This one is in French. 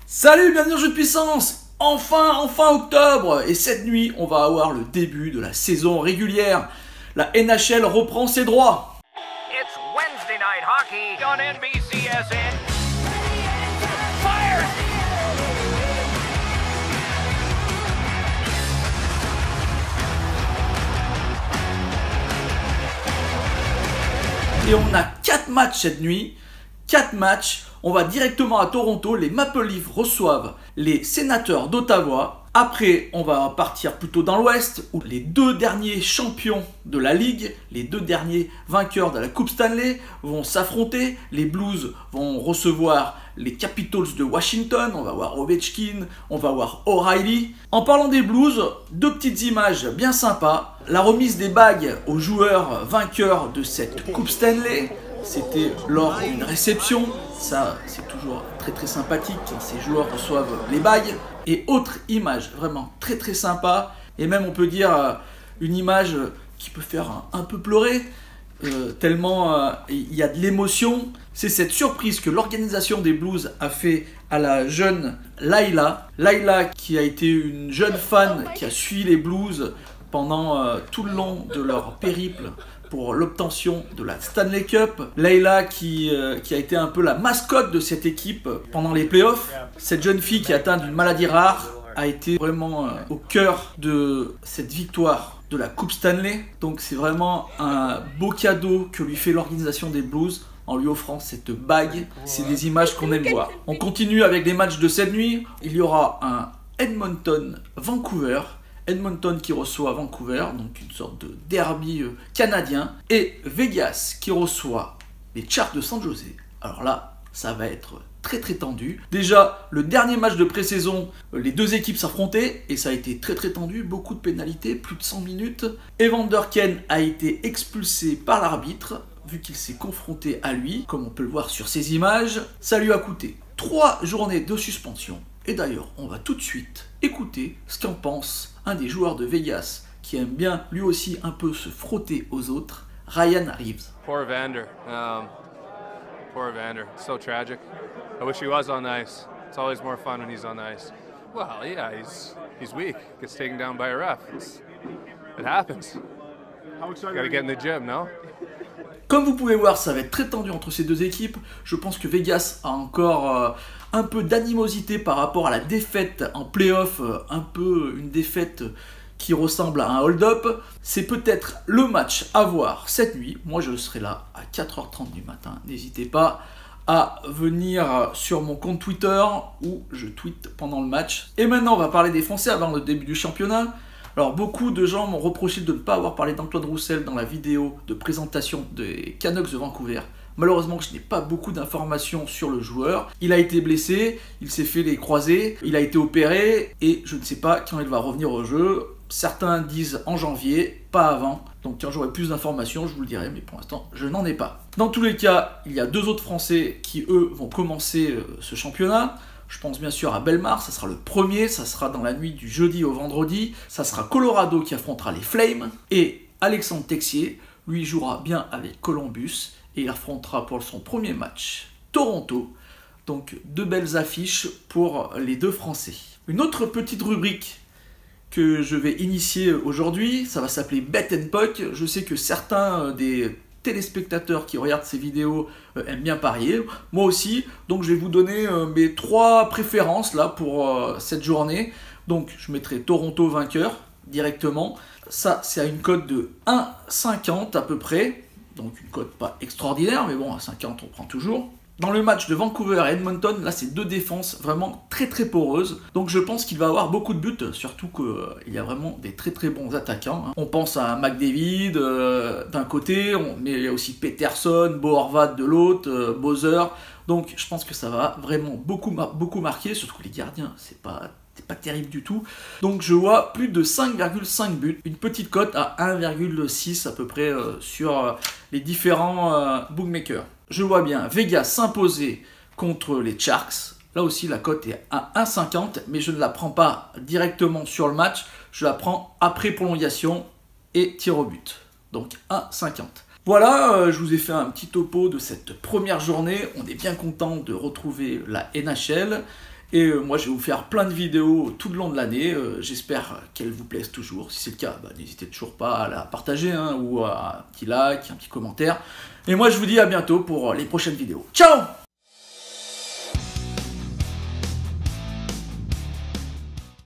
Salut, bienvenue dans Jeu de Puissance. Enfin octobre. Et cette nuit, on va avoir le début de la saison régulière. La NHL reprend ses droits. It's Wednesday night hockey on NBCSN. Fire! Et on a 4 matchs cette nuit. 4 matchs. On va directement à Toronto. Les Maple Leafs reçoivent les Sénateurs d'Ottawa. Après, on va partir plutôt dans l'Ouest, où les deux derniers champions de la Ligue, les deux derniers vainqueurs de la Coupe Stanley, vont s'affronter. Les Blues vont recevoir les Capitals de Washington. On va voir Ovechkin, on va voir O'Reilly. En parlant des Blues, deux petites images bien sympas. La remise des bagues aux joueurs vainqueurs de cette Coupe Stanley. C'était lors d'une réception, ça c'est toujours très sympathique quand ces joueurs reçoivent les bagues. Et autre image vraiment très sympa, et même on peut dire une image qui peut faire un peu pleurer, tellement il y a de l'émotion. C'est cette surprise que l'organisation des Blues a fait à la jeune Layla. Layla qui a été une jeune fan qui a suivi les Blues pendant tout le long de leur périple pour l'obtention de la Stanley Cup. Layla qui a été un peu la mascotte de cette équipe pendant les playoffs. Cette jeune fille qui est atteinte d'une maladie rare a été vraiment au cœur de cette victoire de la Coupe Stanley. Donc c'est vraiment un beau cadeau que lui fait l'organisation des Blues en lui offrant cette bague. C'est des images qu'on aime voir. On continue avec les matchs de cette nuit. Il y aura un Edmonton-Vancouver. Edmonton qui reçoit Vancouver, donc une sorte de derby canadien, et Vegas qui reçoit les Sharks de San Jose. Alors là, ça va être très tendu. Déjà, le dernier match de pré-saison, les deux équipes s'affrontaient, et ça a été très tendu, beaucoup de pénalités, plus de 100 minutes. Evander Kane a été expulsé par l'arbitre, vu qu'il s'est confronté à lui, comme on peut le voir sur ces images. Ça lui a coûté 3 journées de suspension. Et d'ailleurs, on va tout de suite écouter ce qu'en pense un des joueurs de Vegas qui aime bien lui aussi un peu se frotter aux autres, Ryan Reeves. Poor Evander. Poor Evander. It's so tragic. I wish he was on ice. It's always more fun when he's on ice. Well, yeah, he's weak. Gets taken down by a ref. It happens. Gotta get in the gym, no? Comme vous pouvez voir, ça va être très tendu entre ces deux équipes. Je pense que Vegas a encore un peu d'animosité par rapport à la défaite en play-off, un peu une défaite qui ressemble à un hold-up. C'est peut-être le match à voir cette nuit. Moi, je serai là à 4h30 du matin. N'hésitez pas à venir sur mon compte Twitter où je tweete pendant le match. Et maintenant, on va parler des Français avant le début du championnat. Alors beaucoup de gens m'ont reproché de ne pas avoir parlé d'Antoine Roussel dans la vidéo de présentation des Canucks de Vancouver. Malheureusement, je n'ai pas beaucoup d'informations sur le joueur. Il a été blessé, il s'est fait les croisés, il a été opéré et je ne sais pas quand il va revenir au jeu. Certains disent en janvier, pas avant. Donc quand j'aurai plus d'informations, je vous le dirai, mais pour l'instant, je n'en ai pas. Dans tous les cas, il y a deux autres Français qui, eux, vont commencer ce championnat. Je pense bien sûr à Bellemare, ça sera le premier, ça sera dans la nuit du jeudi au vendredi. Ça sera Colorado qui affrontera les Flames. Et Alexandre Texier, lui, jouera bien avec Columbus. Et il affrontera pour son premier match Toronto. Donc deux belles affiches pour les deux Français. Une autre petite rubrique que je vais initier aujourd'hui, ça va s'appeler Bet and Puck. Je sais que certains des téléspectateurs qui regardent ces vidéos aiment bien parier, moi aussi, donc je vais vous donner mes 3 préférences là pour cette journée. Donc je mettrai Toronto vainqueur directement, ça c'est à une cote de 1,50 à peu près, donc une cote pas extraordinaire, mais bon à 50 on prend toujours. Dans le match de Vancouver et Edmonton, là c'est deux défenses vraiment très poreuses. Donc je pense qu'il va avoir beaucoup de buts, surtout qu'il y a vraiment des très bons attaquants. On pense à McDavid d'un côté, mais il y a aussi Peterson, Bo Horvat de l'autre, Bowser. Donc je pense que ça va vraiment beaucoup marquer, surtout que les gardiens, c'est pas terrible du tout. Donc je vois plus de 5,5 buts, une petite cote à 1,6 à peu près sur les différents bookmakers. Je vois bien Vegas s'imposer contre les Sharks. Là aussi la cote est à 1,50, mais je ne la prends pas directement sur le match, je la prends après prolongation et tir au but. Donc 1,50. Voilà, je vous ai fait un petit topo de cette première journée. On est bien content de retrouver la NHL. Et moi, je vais vous faire plein de vidéos tout le long de l'année. J'espère qu'elles vous plaisent toujours. Si c'est le cas, n'hésitez toujours pas à la partager, hein, ou à un petit like, un petit commentaire. Et moi, je vous dis à bientôt pour les prochaines vidéos. Ciao!